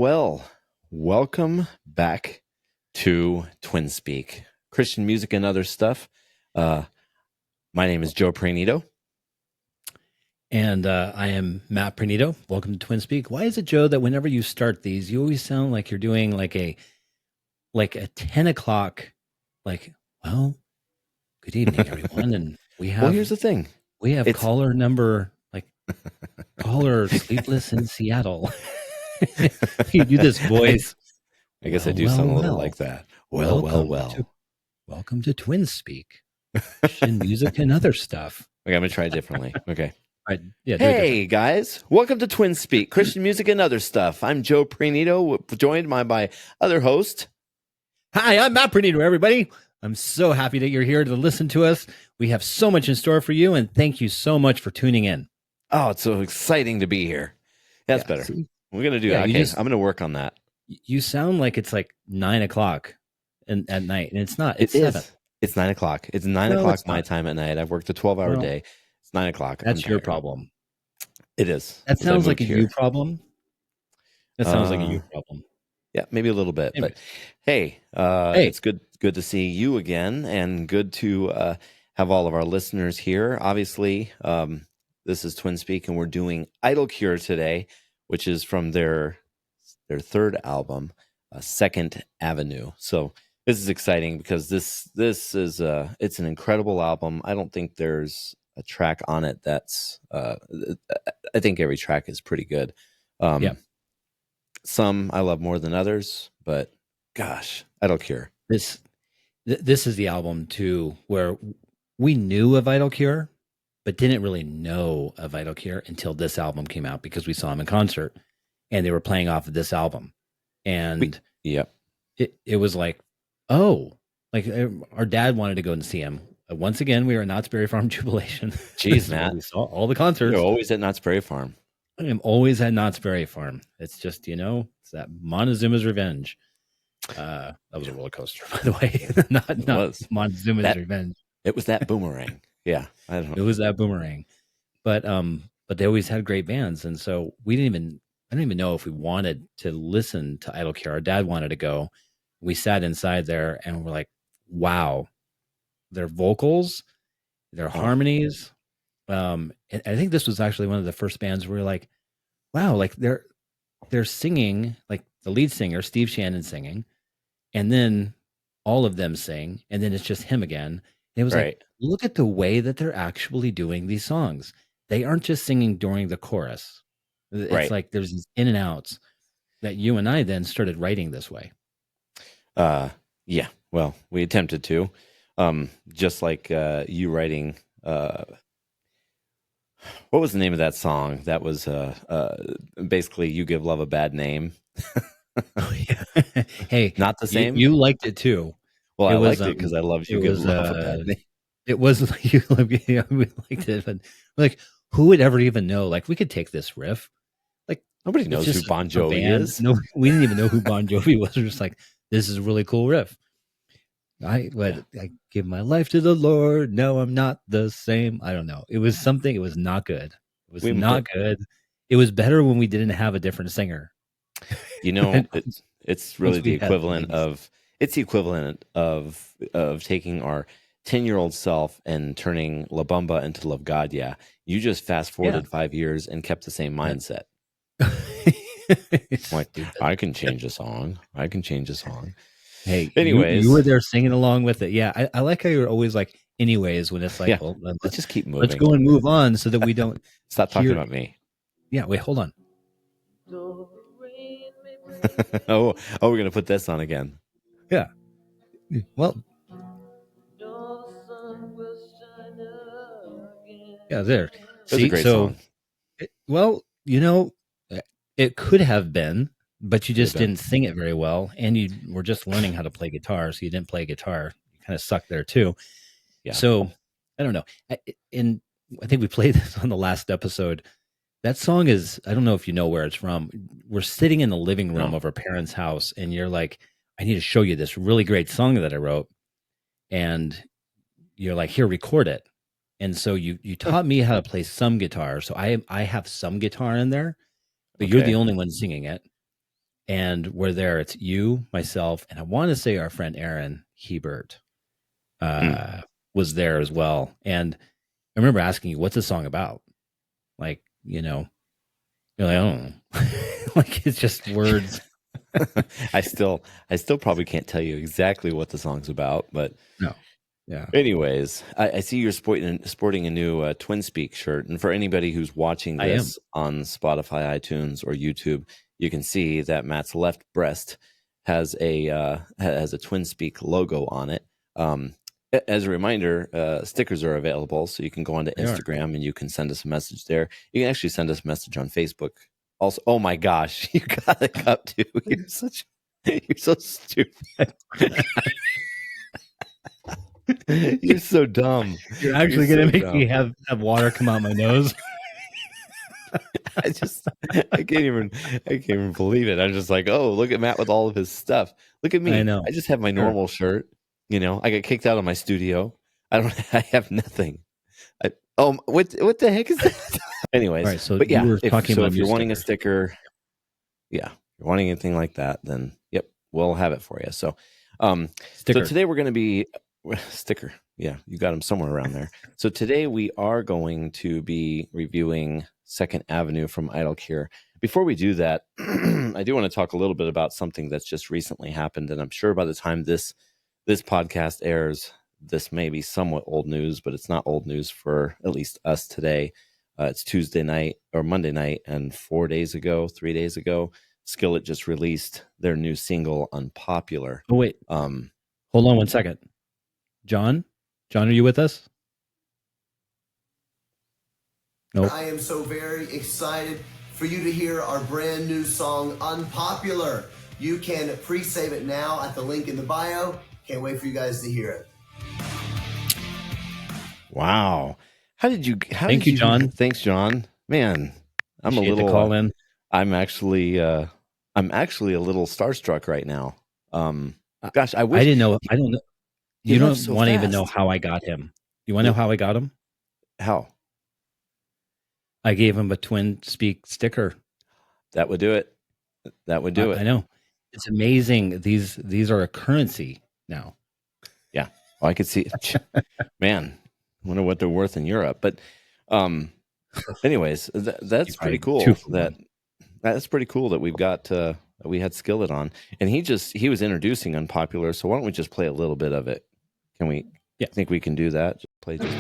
well. Welcome back to Twin Speak, Christian music and other stuff. My name is Joe Prainito. And I am Matt Prainito. Welcome to Twin Speak. Why is it, Joe, that whenever you start these, you always sound like you're doing like a 10 o'clock, well, good evening, everyone. And we have, Well, here's the thing. We have caller number, caller sleepless in Seattle. You do this voice. I guess I do sound a little like that. Welcome to Twin Speak, Christian music and other stuff. Okay, I'm going to try it differently. Okay. All right. Yeah, hey, guys. Welcome to Twin Speak, Christian music and other stuff. I'm Joe Prainito, joined by my other host. Hi, I'm Matt Prainito, everybody. I'm so happy that you're here to listen to us. We have so much in store for you, and thank you so much for tuning in. Oh, it's so exciting to be here. That's better. See? We're going to do that. Okay, I'm going to work on that. You sound like it's like 9 o'clock at night, and it's not. It's 7. It's 9 o'clock. It's 9 o'clock my time at night. I've worked a 12-hour day. It's 9 o'clock. That's your problem. It is. That sounds like a you problem. That sounds like a you problem. Yeah, maybe a little bit. Anyway. But hey, it's good to see you again, and good to have all of our listeners here. Obviously, this is Twin Speak, and we're doing Idol Cure today, which is from their third album, Second Avenue. So this is exciting because this is it's an incredible album. I don't think there's a track on it that's I think every track is pretty good. Some I love more than others, but gosh, Idol Cure. This is the album too where we knew of Idol Cure, but didn't really know of Idol Cure until this album came out because we saw them in concert and they were playing off of this album. And it was like, oh, like our dad wanted to go and see him. Once again, we were at Knott's Berry Farm Jubilation. Jeez, Matt. We saw all the concerts. You're always at Knott's Berry Farm. I am always at Knott's Berry Farm. It's just, it's that Montezuma's Revenge. That was a roller coaster, by the way. not Montezuma's Revenge. It was that boomerang. Yeah, I don't know. It was that boomerang. But they always had great bands, and so I don't even know if we wanted to listen to Idol Cure. Our dad wanted to go. We sat inside there and we're like, wow, their vocals, their harmonies. And I think this was actually one of the first bands where we're like, wow, like they're singing, like the lead singer, Steve Shannon, singing, and then all of them sing, and then it's just him again. And it was like, look at the way that they're actually doing these songs. They aren't just singing during the chorus. It's like there's these in and outs that you and I then started writing this way. Yeah, well, we attempted to. Just like you writing, what was the name of that song? That was basically You Give Love a Bad Name. Oh, yeah. Hey, not the same. You liked it too. Well, I liked it because I loved You Give Love a Bad Name. It was like we liked it, but like, who would ever even know? Like, we could take this riff. Like, nobody knows who Bon Jovi is. No, we didn't even know who Bon Jovi was. We're just like, this is a really cool riff. I give my life to the Lord. No, I'm not the same. I don't know. It was something. It was not good. It was not good. It was better when we didn't have a different singer. It's really the equivalent of taking our 10-year-old self and turning La Bamba into Love God. Yeah, you just fast forwarded 5 years and kept the same mindset. Like, I can change a song. Hey, anyways, you were there singing along with it. Yeah, I like how you're always like, anyways, when it's like, well, let's just keep moving. Let's go and move on so that we don't stop talking about me. Yeah, wait, hold on. oh, we're gonna put this on again. Yeah. Well. Yeah, there. That's a great song. It could have been, but you just didn't sing it very well, and you were just learning how to play guitar, so you didn't play guitar. You kind of sucked there too. Yeah. So I don't know. And I think we played this on the last episode. That song is, I don't know if you know where it's from. We're sitting in the living room of our parents' house, and you're like, I need to show you this really great song that I wrote. And you're like, here, record it. And so you taught me how to play some guitar. So I have some guitar in there, but you're the only one singing it. and we're there. It's you, myself, and I want to say our friend Aaron Hebert was there as well. And I remember asking you, "What's the song about?" Like, you're like, "I don't know." Like, it's just words. I still probably can't tell you exactly what the song's about, but no. Yeah. Anyways, I see you're sporting a new Twin Speak shirt, and for anybody who's watching this on Spotify, iTunes, or YouTube, you can see that Matt's left breast has a Twin Speak logo on it. As a reminder, stickers are available, so you can go onto Instagram and you can send us a message there. You can actually send us a message on Facebook. Also, oh my gosh, you got a cup too. You're so stupid. You're so dumb. You're actually going to make me have water come out my nose. I can't even believe it. I'm just like, oh, look at Matt with all of his stuff. Look at me. I know. I just have my normal shirt. I got kicked out of my studio. I have nothing. What the heck is that? Anyways, all right, so but yeah, if you're wanting a sticker, yeah, if you're wanting anything like that, then yep, we'll have it for you. So, sticker. So today we're going to be sticker. Yeah, you got them somewhere around there. So today we are going to be reviewing Second Avenue from Idle Cure. Before we do that, I do want to talk a little bit about something that's just recently happened, and I'm sure by the time this podcast airs, this may be somewhat old news, but it's not old news for at least us today. It's Tuesday night or Monday night, and 3 days ago, Skillet just released their new single, Unpopular. Oh, wait. Hold on 1 second. John, are you with us? Nope. I am so very excited for you to hear our brand new song, Unpopular. You can pre-save it now at the link in the bio. Can't wait for you guys to hear it. Wow. Thank you, John. Thanks, John. Man, I'm a little call in. I'm actually a little starstruck right now. Gosh, I wish I didn't know. I don't know. You don't want to even know how I got him. You want to know how I got him? How? I gave him a Twin Speak sticker. That would do it. I know. It's amazing. These are a currency now. Yeah. Well, I could see it. Man, I wonder what they're worth in Europe. But anyways, that's pretty cool. That's pretty cool that we've got we had Skillet on. And he was introducing Unpopular, so why don't we just play a little bit of it? Can we? Yeah. I think we can do that. Just play just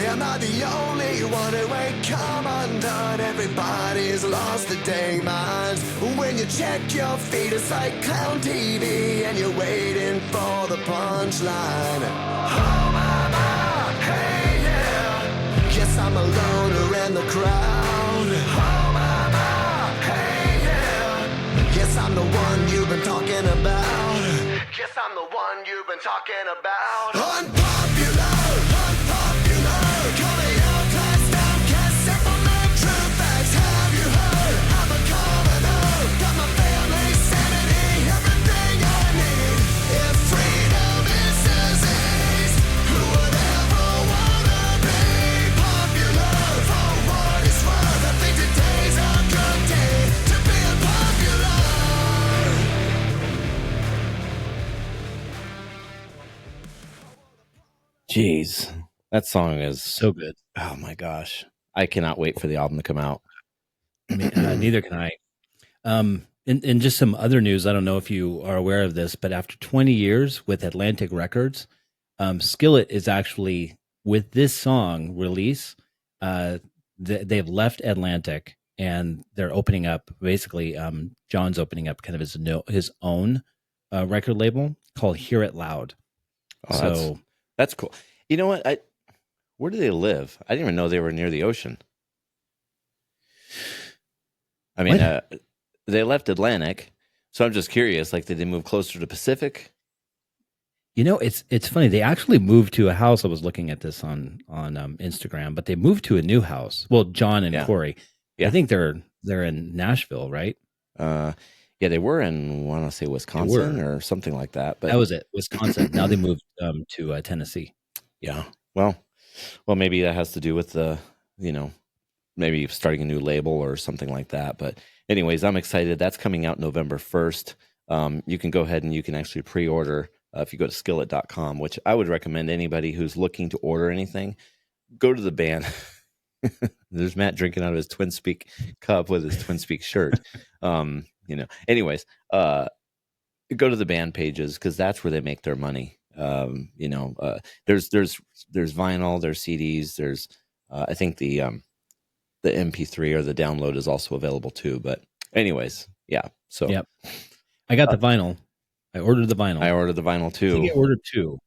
I'm not the only one who ain't come undone. Everybody's lost their dang minds. When you check your feet, it's like clown TV, and you're waiting for the punchline. Oh mama, hey yeah. Guess I'm a loner in the crowd. Oh mama, hey yeah. Guess I'm the one you've been talking about. Guess I'm the one you've been talking about. Unpopular. Jeez, that song is so good. Oh my gosh, I cannot wait for the album to come out. Neither can I. And just some other news. I don't know if you are aware of this, but after 20 years with Atlantic Records, Skillet is actually, with this song release, they've left Atlantic and they're opening up. Basically, John's opening up kind of his own record label called Hear It Loud. Oh, so that's cool. You know what? Where do they live? I didn't even know they were near the ocean. I mean, they left Atlantic, so I'm just curious. Like, did they move closer to Pacific? It's funny. They actually moved to a house. I was looking at this on Instagram, but they moved to a new house. Well, John and Corey. Yeah. I think they're in Nashville, right? Yeah, they were in, I want to say Wisconsin or something like that. But that was it, Wisconsin. Now they moved to Tennessee. Yeah. Well, maybe that has to do with the, maybe starting a new label or something like that. But anyways, I'm excited. That's coming out November 1st. You can go ahead and you can actually pre-order if you go to skillet.com, which I would recommend anybody who's looking to order anything, go to the band. There's Matt drinking out of his Twin Speak cup with his Twin Speak shirt. Anyways, go to the band pages because that's where they make their money. There's vinyl, there's CDs, there's I think the MP3 or the download is also available too. But anyways, yeah. So yep, I got the vinyl. I ordered the vinyl. I ordered the vinyl too. I think I ordered two.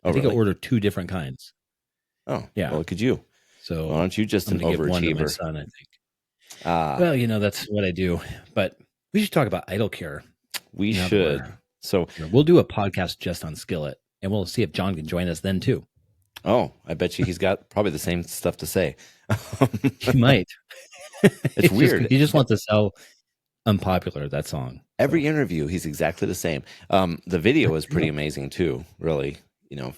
Oh, I think really? I ordered two different kinds. Oh, yeah. Well, look at you. So why don't you just an overachiever? One to my son, I think. Well, that's what I do. But we should talk about Idle Cure. We should. So we'll do a podcast just on Skillet, and we'll see if John can join us then too. Oh, I bet you he's got probably the same stuff to say. He might. It's weird. He just wants to sell Unpopular, that song. Every interview, he's exactly the same. The video is pretty amazing too. Really, the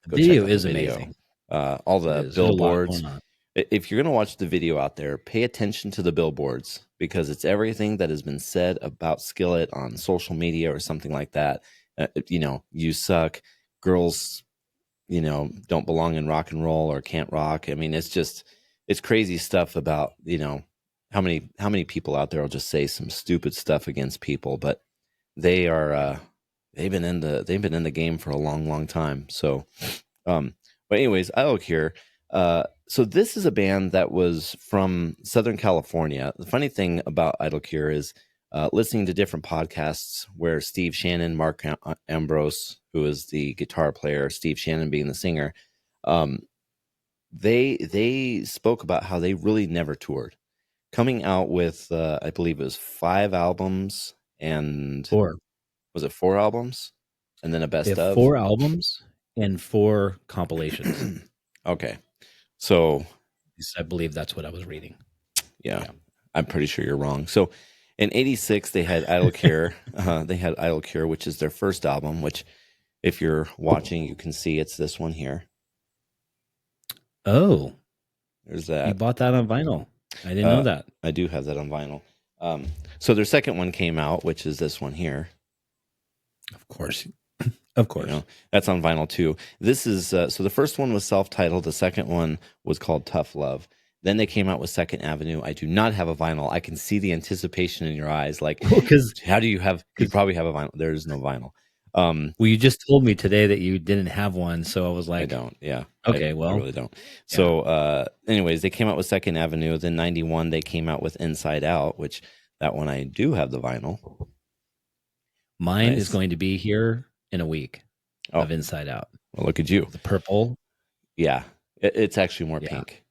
video is amazing. All the billboards. If you're going to watch the video out there, pay attention to the billboards because it's everything that has been said about Skillet on social media or something like that. You suck, girls, don't belong in rock and roll or can't rock. I mean, it's crazy stuff about, how many people out there will just say some stupid stuff against people, but they are, they've been in the game for a long, long time. So, but anyways, I look here. So this is a band that was from Southern California. The funny thing about Idle Cure is listening to different podcasts where Steve Shannon, Mark Ambrose, who is the guitar player, Steve Shannon being the singer, they spoke about how they really never toured, coming out with I believe it was 5 albums and 4. Was it 4 albums and then a best of 4 albums and 4 compilations. Okay. So I believe that's what I was reading. Yeah. I'm pretty sure you're wrong. So in 86, they had Idle Cure. They had Idle Cure, which is their first album, which if you're watching, you can see it's this one here. Oh. There's that. You bought that on vinyl. I didn't know that. I do have that on vinyl. So their second one came out, which is this one here. Of course. Of course. That's on vinyl too. This is, so the first one was self-titled. The second one was called Tough Love. Then they came out with Second Avenue. I do not have a vinyl. I can see the anticipation in your eyes. Like, how do you probably have a vinyl? There is no vinyl. Well, you just told me today that you didn't have one. So I was like, I don't. Yeah. Okay. I really don't. Yeah. So, anyways, they came out with Second Avenue. Then 91, they came out with Inside Out, which that one I do have the vinyl. Mine is going to be here in a week of Inside Out. Well, look at you. The purple. Yeah. It's actually more pink.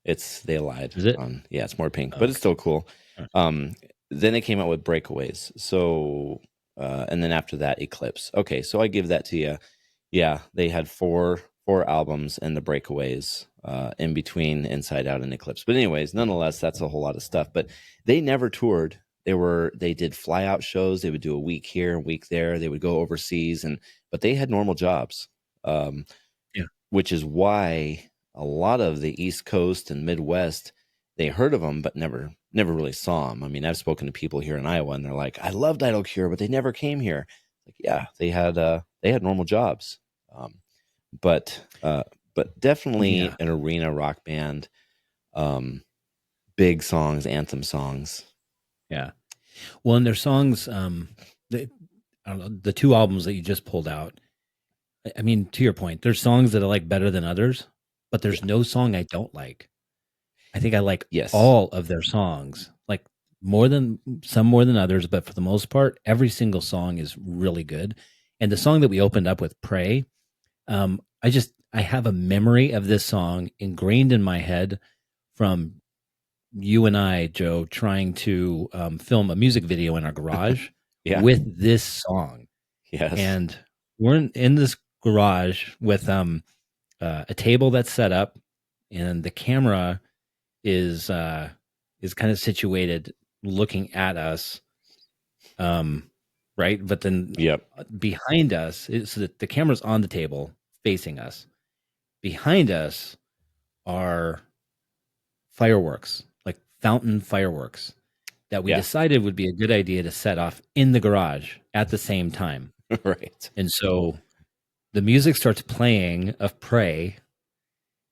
They lied. Is it? Yeah, it's more pink, but it's still cool. Then they came out with Breakaways. So, and then after that, Eclipse. Okay, so I give that to you. Yeah, they had four albums and the Breakaways in between Inside Out and Eclipse. But anyways, nonetheless, that's a whole lot of stuff. But they never toured. They did fly out shows. They would do a week here, a week there. They would go overseas, but they had normal jobs. Which is why a lot of the East Coast and Midwest, they heard of them, but never really saw them. I mean, I've spoken to people here in Iowa, and they're like, "I loved Idle Cure, but they never came here." Like, yeah, they had normal jobs, but definitely an arena rock band, big songs, anthem songs. Yeah, well, and their songs, I don't know, the 2 albums that you just pulled out. I mean, to your point, there's songs that I like better than others, but there's no song I don't like. I think I like all of their songs, like more than others, but for the most part, every single song is really good. And the song that we opened up with, Pray, I have a memory of this song ingrained in my head from you and I, Joe, trying to film a music video in our garage with this song. Yes. And we're in this garage with a table that's set up, and the camera is kind of situated looking at us. right? But then behind us, so that the camera's on the table facing us. Behind us are fireworks, like fountain fireworks, that we decided would be a good idea to set off in the garage at the same time. Right. And so the music starts playing of Pray.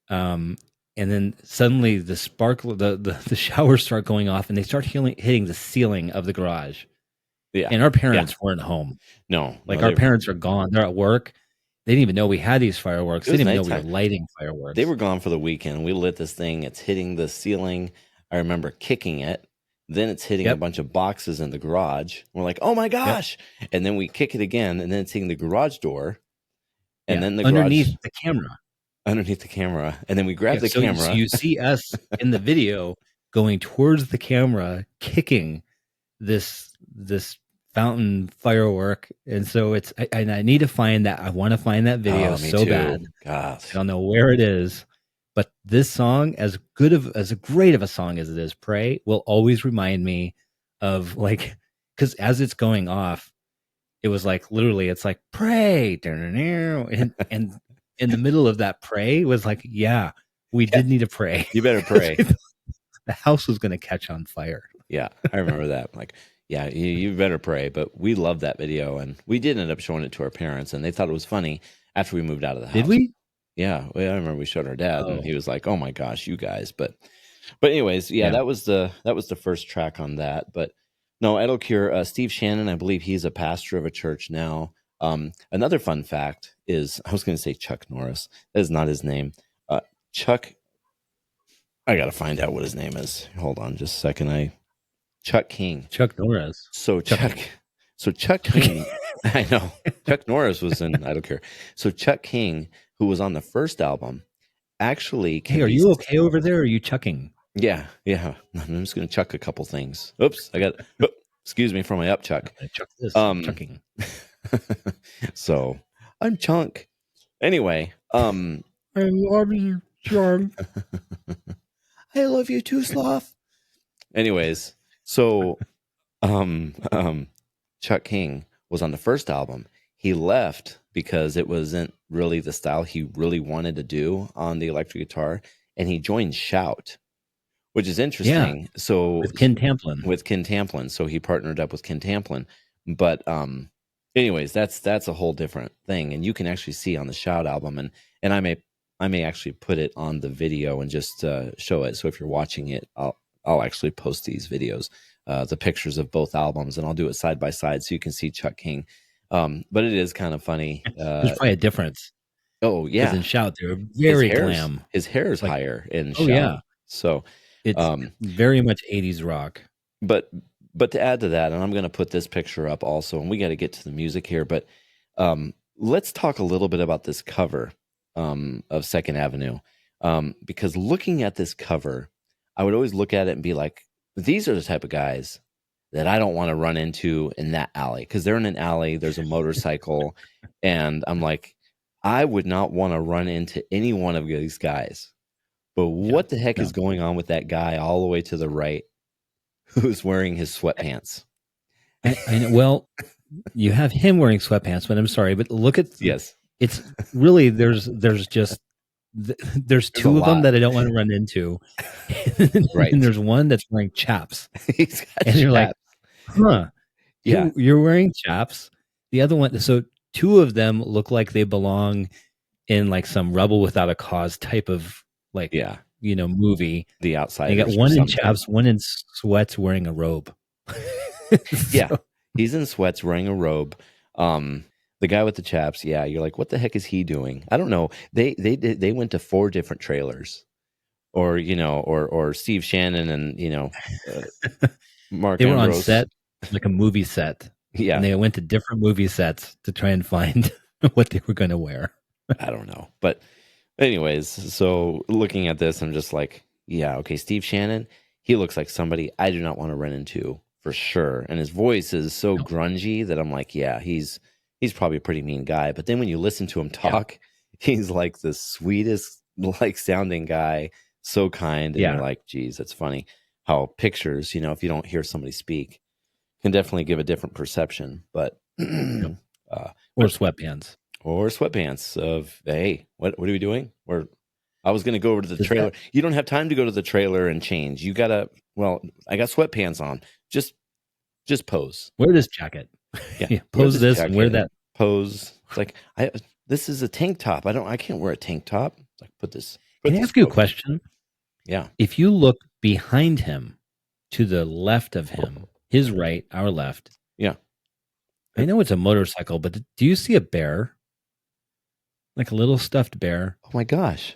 And then suddenly the sparkle, the showers start going off, and they start hitting the ceiling of the garage. Yeah. And our parents weren't home. No. Like our parents are gone. They're at work. They didn't even know we had these fireworks. They didn't even know we were lighting fireworks. They were gone for the weekend. We lit this thing. It's hitting the ceiling. I remember kicking it. Then it's hitting a bunch of boxes in the garage. We're like, oh my gosh. And then we kick it again, and then it's hitting the garage door. And then the underneath the camera. Underneath the camera. And then we grab the camera. So you see us in the video going towards the camera, kicking this fountain firework. And so I need to find that. I want to find that video so bad. Gosh. I don't know where it is. But this song, as great of a song as it is, Pray, will always remind me of, like, because as it's going off, it was like literally, it's like Pray, and in the middle of that Pray was like, we did need to pray. You better pray. The house was going to catch on fire. Yeah, I remember that. Like, you better pray. But we loved that video, and we did end up showing it to our parents, and they thought it was funny after we moved out of the house. Did we? Yeah, I remember we showed our dad, and he was like, "Oh my gosh, you guys!" But anyways, that was the first track on that. But no, Idle Cure, Steve Shannon, I believe he's a pastor of a church now. Another fun fact is, I was going to say Chuck Norris. That is not his name. Chuck. I got to find out what his name is. Hold on, just a second. Chuck King. Chuck Norris. So Chuck King. I know. Chuck Norris was in Idle Cure. So Chuck King, who was on the first album, actually. Hey, are you okay over there? Or are you chucking? Yeah. I'm just going to chuck a couple things. Oops, excuse me for my upchuck. Chuck this. Chucking. So I'm Chunk. Anyway, I love you, Chunk. I love you too, Sloth. Anyways, so Chuck King was on the first album. He left because it wasn't really the style he really wanted to do on the electric guitar, and he joined Shout, which is interesting. Yeah, so with Ken Tamplin. So he partnered up with Ken Tamplin. But anyways, that's a whole different thing, and you can actually see on the Shout album, and I may actually put it on the video and just show it. So if you're watching it, I'll actually post these videos, the pictures of both albums, and I'll do it side by side so you can see Chuck King. But it is kind of funny. There's probably a difference. Oh yeah, in Shout they're very glam. His hair is higher in Shout. Yeah, so it's very much 80s rock. But to add to that, and I'm going to put this picture up also, and we got to get to the music here. But let's talk a little bit about this cover of Second Avenue, because looking at this cover, I would always look at it and be like, these are the type of guys that I don't want to run into in that alley, because they're in an alley, there's a motorcycle, and I'm like, I would not want to run into any one of these guys. But what the heck is going on with that guy all the way to the right who's wearing his sweatpants? I know, well, you have him wearing sweatpants, but I'm sorry, but look at it's really there's two of them that I don't want to run into. Right. And there's one that's wearing chaps. He's got and you're like, huh. Yeah. You're wearing chaps. The other one, so two of them look like they belong in like some Rebel Without a Cause type of like movie. The Outside. You got one in chaps, one in sweats wearing a robe. Yeah. He's in sweats wearing a robe. The guy with the chaps, you're like, what the heck is he doing? I don't know. They went to 4 different trailers, or Steve Shannon and Mark. They were on set, like a movie set. Yeah, and they went to different movie sets to try and find what they were going to wear. I don't know, but anyways, so looking at this, I'm just like, okay, Steve Shannon, he looks like somebody I do not want to run into for sure, and his voice is so grungy that I'm like, he's probably a pretty mean guy. But then when you listen to him talk, he's like the sweetest like sounding guy, so kind, and you're like, geez, that's funny how pictures, if you don't hear somebody speak, can definitely give a different perception. But Or sweatpants. Or sweatpants of, hey, what are we doing? I was going to go over to the trailer. You don't have time to go to the trailer and change. You got to, I got sweatpants on. Just pose. Wear this jacket. Yeah. Pose this and wear that. Pose. It's like, this is a tank top. I can't wear a tank top. It's like, Can I ask you a question? Yeah. If you look behind him, to the left of him, his right, our left. Yeah. I know it's a motorcycle, but do you see a bear? Like a little stuffed bear? Oh my gosh.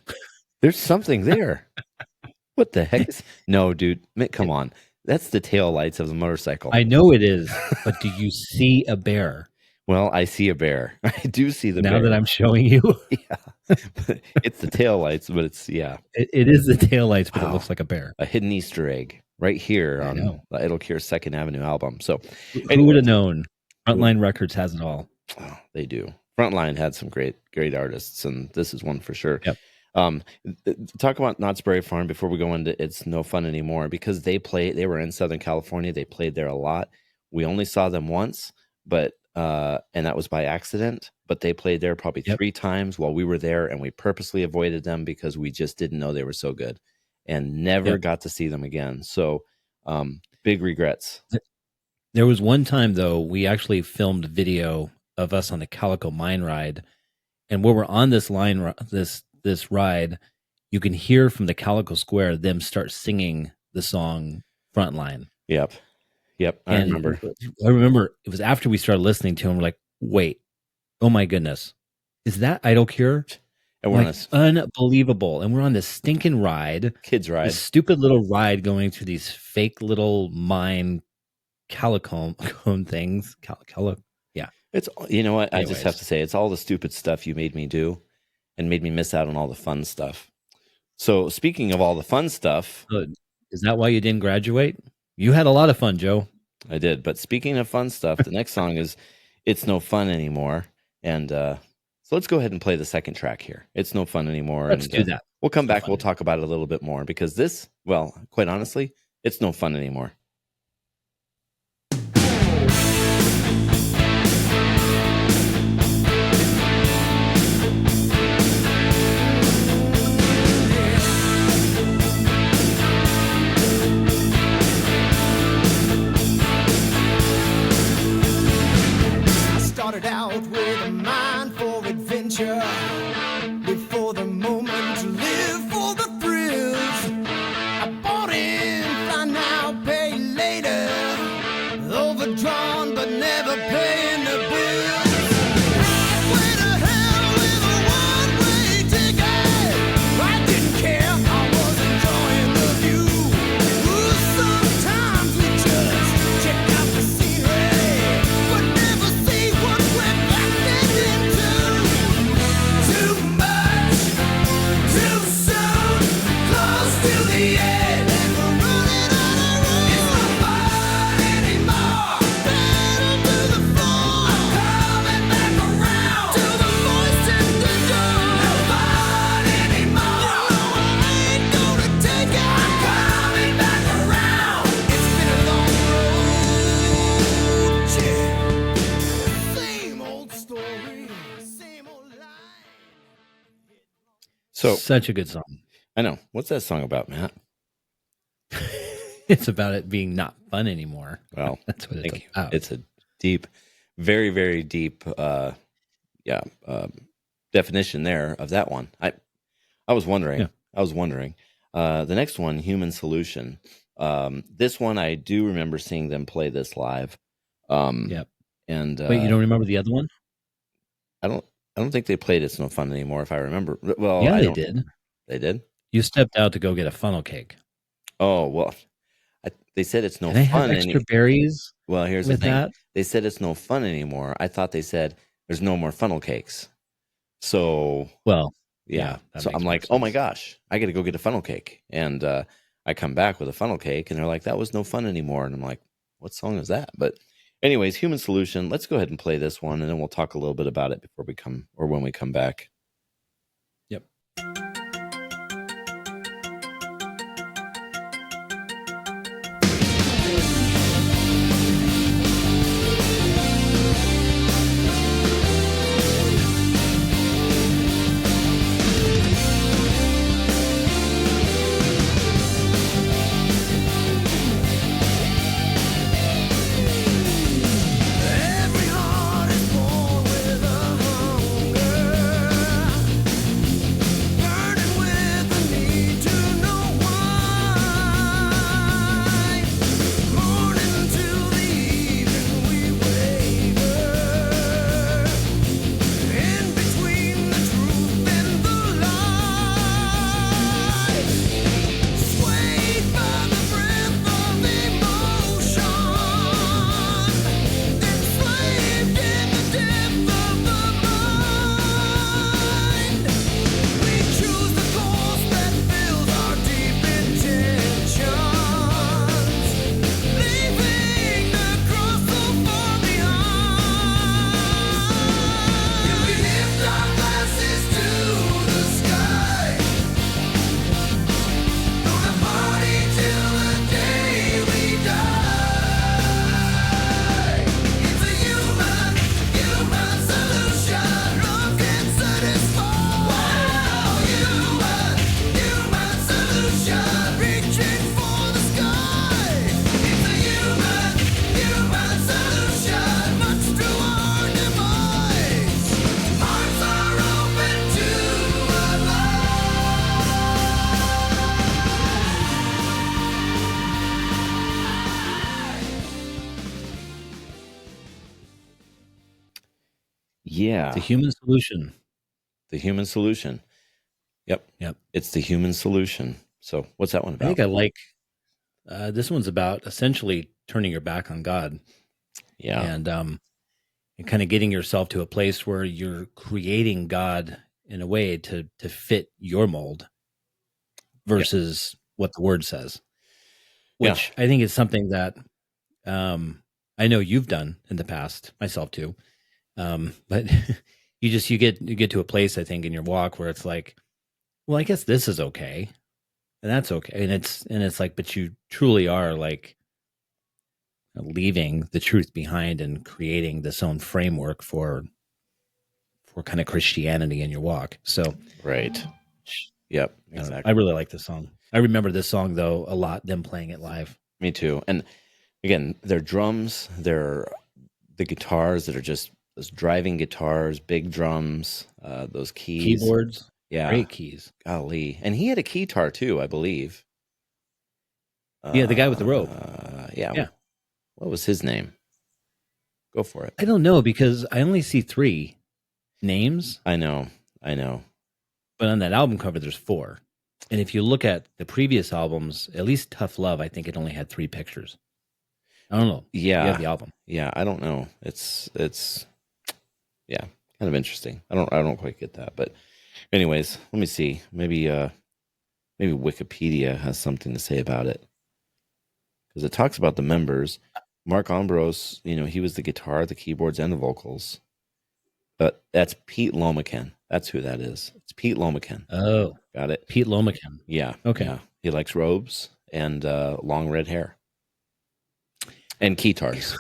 There's something there. What the heck No, dude. Come on. That's the tail lights of the motorcycle. I know it is, but do you see a bear? Well, I see a bear. I do see the bear. Now that I'm showing you. Yeah. It's the tail lights, but it's, yeah. It is the tail lights, but it looks like a bear. A hidden Easter egg right here on the Idle Cure 2nd Avenue album. So who would have known? Frontline Records has it all. Oh, they do. Frontline had some great artists, and this is one for sure. Yep. Talk about Knott's Berry Farm before we go into It's No Fun Anymore, because they were in Southern California. They played there a lot. We only saw them once, but and that was by accident, but they played there probably 3 times while we were there, and we purposely avoided them because we just didn't know they were so good and never got to see them again. So big regrets. There was one time, though, we actually filmed video of us on the Calico Mine ride, and when we're on this line, this ride, you can hear from the Calico Square them start singing the song Frontline. Yep. I remember it was after we started listening to him. We're like, wait, oh my goodness, is that Idle Cure? And we're unbelievable. And we're on this stinking ride, kids ride, this stupid little ride going through these fake little mine cone things. Yeah. It's, you know what? Anyways. I just have to say, it's all the stupid stuff you made me do and made me miss out on all the fun stuff. So speaking of all the fun stuff. Is that why you didn't graduate? You had a lot of fun, Joe. I did. But speaking of fun stuff, the next song is It's No Fun Anymore. And so let's go ahead and play the second track here. It's No Fun Anymore. Let's do that. We'll come back. We'll talk about it a little bit more, because this, well, quite honestly, it's no fun anymore. Started out with a mind for adventure, live for the moment, live for the thrills. I bought in, fly now, pay later, overdrawn but never paying the bills. Way to hell with a one-way ticket. I didn't care, I was enjoying the view. Ooh, sometimes we just check out the scenery, but never see what we're backing into. Too much, too soon, close to the end, and we're running out of room. It's not fun anymore. Pedal to the floor. I'm coming back around to the voice in the door. No fun anymore. You know I ain't gonna take it. I'm coming back around. It's been a long road, yeah. Same old story, same old line. So Such a good song. I know. What's that song about, Matt? It's about it being not fun anymore. Well, That's what thank it's you. about. It's a deep, very, very deep, definition there of that one. I was wondering. Yeah. The next one, Human Solution. This one, I do remember seeing them play this live. Yep. And Wait, you don't remember the other one? I don't think they played It's No Fun Anymore, if I remember. Well, Yeah, I they don't- did. They did? You stepped out to go get a funnel cake. Oh, well, they said it's no Can I have fun. extra berries Well, here's the with thing. that? They said it's no fun anymore. I thought they said there's no more funnel cakes. So, Well, yeah. that So makes I'm more like, oh my sense. gosh, I got to go get a funnel cake. And I come back with a funnel cake, and they're like, that was no fun anymore. And I'm like, what song is that? But anyways, Human Solution. Let's go ahead and play this one, and then we'll talk a little bit about it when we come back. Yep. Yeah. The human solution. The human solution. Yep. It's the human solution. So what's that one about? I think I like this one's about essentially turning your back on God. Yeah. And kind of getting yourself to a place where you're creating God in a way to fit your mold versus what the word says, which I think is something that I know you've done in the past, myself too. But you get to a place, I think, in your walk where it's like, well, I guess this is okay, and that's okay, and it's like, but you truly are like leaving the truth behind and creating this own framework for kind of Christianity in your walk. So, right. Yep. Exactly. I really like this song. I remember this song though a lot, them playing it live. Me too. And again, their drums, they're the guitars that are just those driving guitars, big drums, those keys, keyboards, great keys. Golly, and he had a keytar too, I believe. Yeah, the guy with the rope. Yeah. What was his name? Go for it. I don't know because I only see 3 names. I know. But on that album cover, there's 4. And if you look at the previous albums, at least Tough Love, I think it only had 3 pictures. I don't know. Yeah. You have the album. Yeah, I don't know. It's yeah, kind of interesting. I don't quite get that. But anyways, let me see. Maybe Wikipedia has something to say about it. Because it talks about the members. Mark Ambrose, he was the guitar, the keyboards, and the vocals. But that's Pete Lomacan. That's who that is. It's Pete Lomacan. Oh. Got it? Pete Lomacan. Yeah. Okay. Yeah. He likes robes and long red hair. And keytars.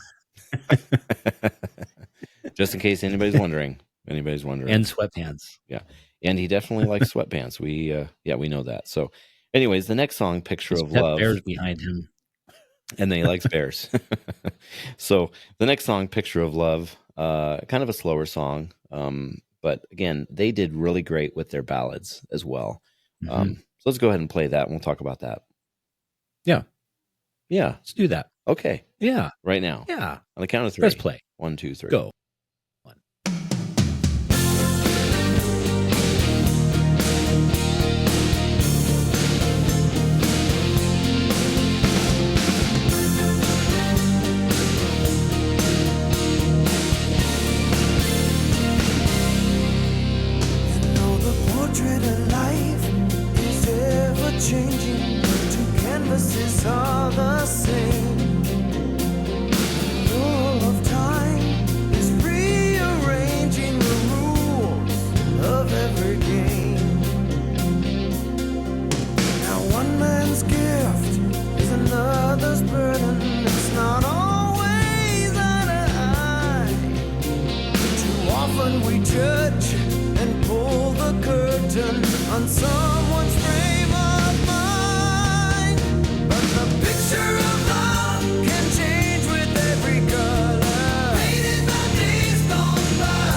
Just in case anybody's wondering. And sweatpants. Yeah. And he definitely likes sweatpants. We know that. So anyways, the next song, Picture of Love. Bears behind him. And then he likes bears. So the next song, Picture of Love, kind of a slower song. But again, they did really great with their ballads as well. Mm-hmm. So let's go ahead and play that and we'll talk about that. Yeah. Yeah. Let's do that. Okay. Yeah. Right now. Yeah. On the count of 3. Press play. 1, 2, 3. Go. Changing, 2 canvases are the same. All of time is rearranging the rules of every game. Now one man's gift is another's burden. It's not always eye to eye. Too often we judge and pull the curtain on someone's frame of mind. But the picture of love can change with every color, painted by days gone by.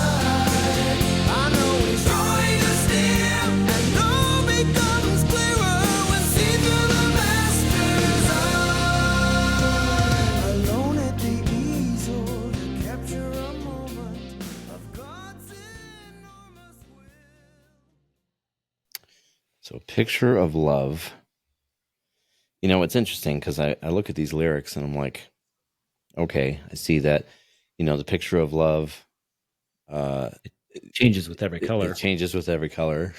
I know he's drawing us near, and all becomes clearer when seen through the master's eye. Alone at the easel to capture a moment of God's enormous will. So Picture of Love. It's interesting because I look at these lyrics and I'm like, okay, I see that, the picture of love it changes with every color. It changes with every color.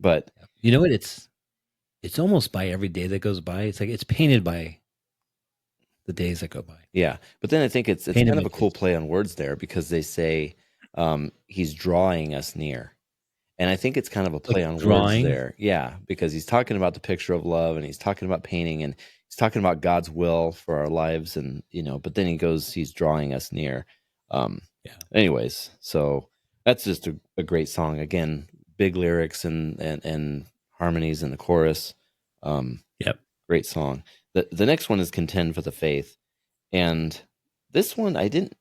But you know what? It's almost by every day that goes by. It's like it's painted by the days that go by. Yeah. But then I think it's kind of a cool play on words there because they say he's drawing us near. And I think it's kind of a play on words there. Yeah, because he's talking about the picture of love and he's talking about painting and he's talking about God's will for our lives. And, but then he's drawing us near. Anyways, so that's just a great song. Again, big lyrics and harmonies in the chorus. Great song. The next one is Contend for the Faith. And this one I didn't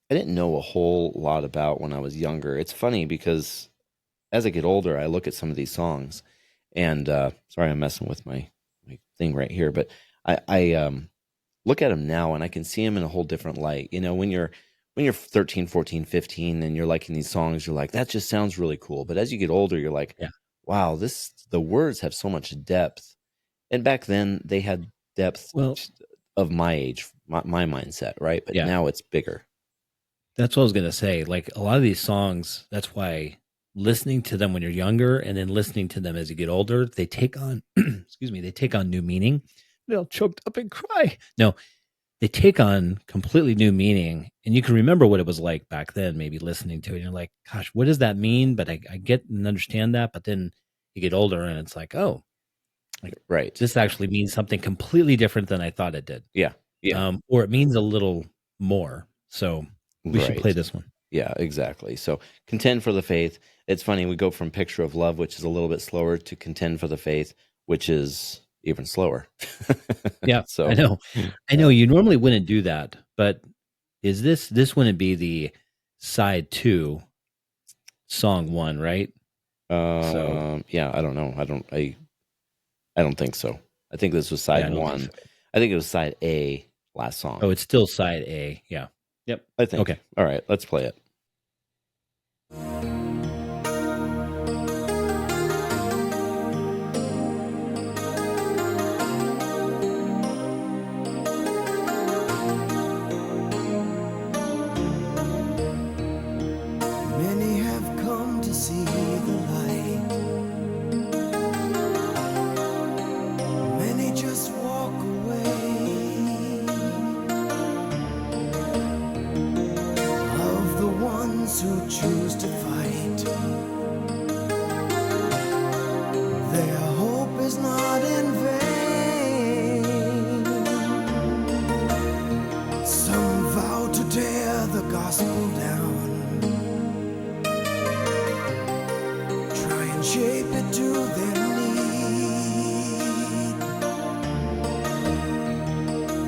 know a whole lot about when I was younger. It's funny because as I get older, I look at some of these songs, and sorry, I'm messing with my thing right here, but I look at them now, and I can see them in a whole different light. When you're when you're 13, 14, 15 and you're liking these songs, you're like, that just sounds really cool. But as you get older, you're like, wow, the words have so much depth. And back then they had depth of my age, my mindset, right? But now it's bigger. That's what I was going to say. Like a lot of these songs, that's why listening to them when you're younger and then listening to them as you get older, they take on, excuse me, they take on new meaning. They'll choked up and cry. No, they take on completely new meaning. And you can remember what it was like back then, maybe listening to it. And you're like, gosh, what does that mean? But I get and understand that. But then you get older and it's like, oh, like, right. This actually means something completely different than I thought it did. Yeah. Yeah. Or it means a little more. So we should play this one. Yeah, exactly. So Contend for the Faith. It's funny. We go from Picture of Love, which is a little bit slower, to Contend for the Faith, which is even slower. Yeah. So I know you normally wouldn't do that, but is this wouldn't be the side 2, song 1, right? Yeah, I don't know. I don't think so. I think this was side 1. I think it was side A last song. Oh, it's still side A. Yeah. Yep. I think. Okay. All right, let's play it. Many have come to see the light. Many just walk away. Of the ones who choose to fight, their hope is not in vain. Some vow to tear the gospel down, try and shape it to their need.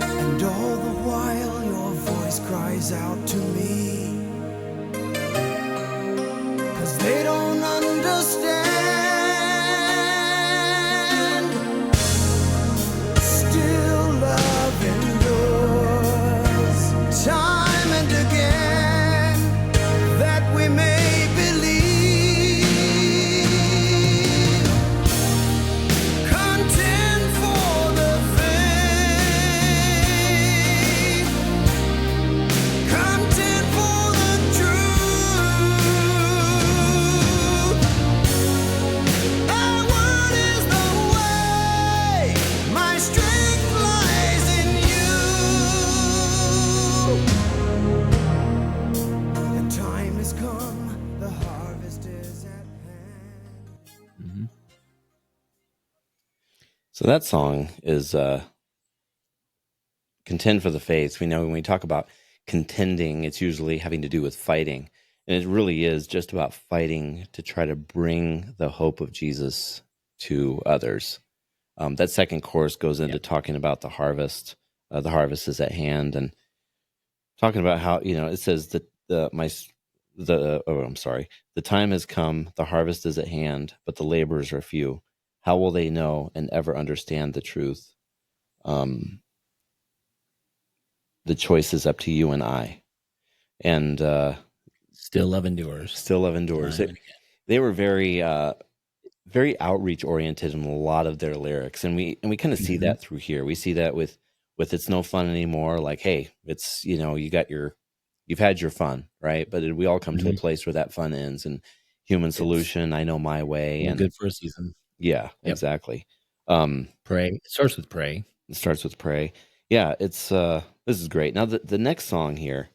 And all the while your voice cries out to me, 'cause they don't understand. Still love endures time and again, that we may believe. Contend for the faith, contend for the truth. Thy word is the way, my strength lies in you. The time has come, the harvest is at hand. So that song is Contend for the Faith. We know when we talk about contending, it's usually having to do with fighting. And it really is just about fighting to try to bring the hope of Jesus to others. That second chorus goes into talking about the harvest. The harvest is at hand, and talking about how, it says that the time has come, the harvest is at hand, but the laborers are few. How will they know and ever understand the truth? The choice is up to you and I. And still love endures. Still love endures. They were very very outreach oriented in a lot of their lyrics, and we kind of see that through here. We see that with It's No Fun Anymore. Like, hey, it's you've had your fun, right? But we all come to a place where that fun ends. And Human Solution, I Know My Way, and good for a season. Yeah, exactly. Pray. It starts with Pray. It starts with Pray. Yeah, it's this is great. Now the next song here,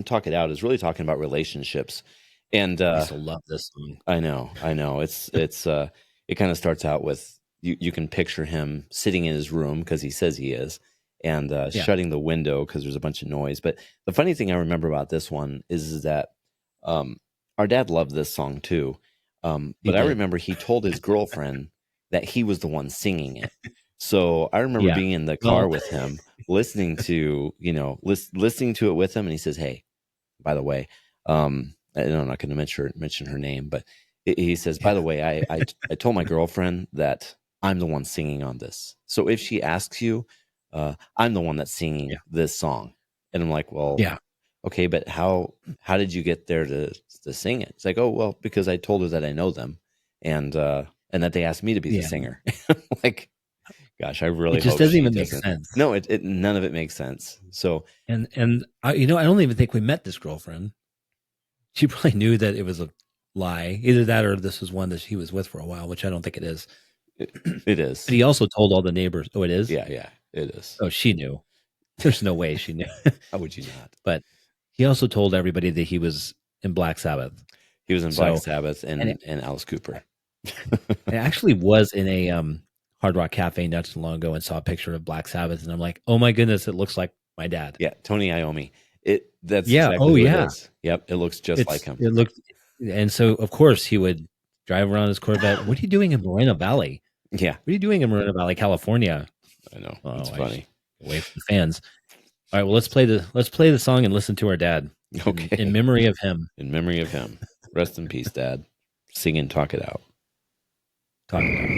Talk It Out, is really talking about relationships. And I used to love this song. I know. It's it kind of starts out with you can picture him sitting in his room, because he says he is, and shutting the window because there's a bunch of noise. But the funny thing I remember about this one is that our dad loved this song too. But I remember he told his girlfriend that he was the one singing it. So I remember being in the car with him, listening to listening to it with him, and he says, "Hey, by the way, I'm not going to mention her name, but he says, by the way, I told my girlfriend that I'm the one singing on this. So if she asks you, I'm the one that's singing this song." And I'm like, well, okay, but how did you get there to sing it? It's like, oh, well, because I told her that I know them, and that they asked me to be the singer. Like, gosh, I really it just hope doesn't she even make doesn't. sense. No, it none of it makes sense. So, and I don't even think we met this girlfriend. She probably knew that it was a lie. Either that or this was one that he was with for a while, which I don't think it is. It is. But he also told all the neighbors. Oh, it is? Yeah, it is. Oh, she knew. There's no way she knew. How would you not? But he also told everybody that he was in Black Sabbath. He was in Black Sabbath and Alice Cooper. I actually was in a Hard Rock Cafe not too long ago and saw a picture of Black Sabbath, and I'm like, oh my goodness, it looks like my dad. Yeah, Tony Iommi. That's exactly who it is. Yep, it looks just like him. It looked, and so of course he would drive around his Corvette. What are you doing in Moreno Valley? Yeah, what are you doing in Moreno Valley, California? I know. It's funny. Away from the fans. All right, well, let's play the song and listen to our dad. Okay, in memory of him. In memory of him. Rest in peace, Dad. Sing and talk it out. Talk it out.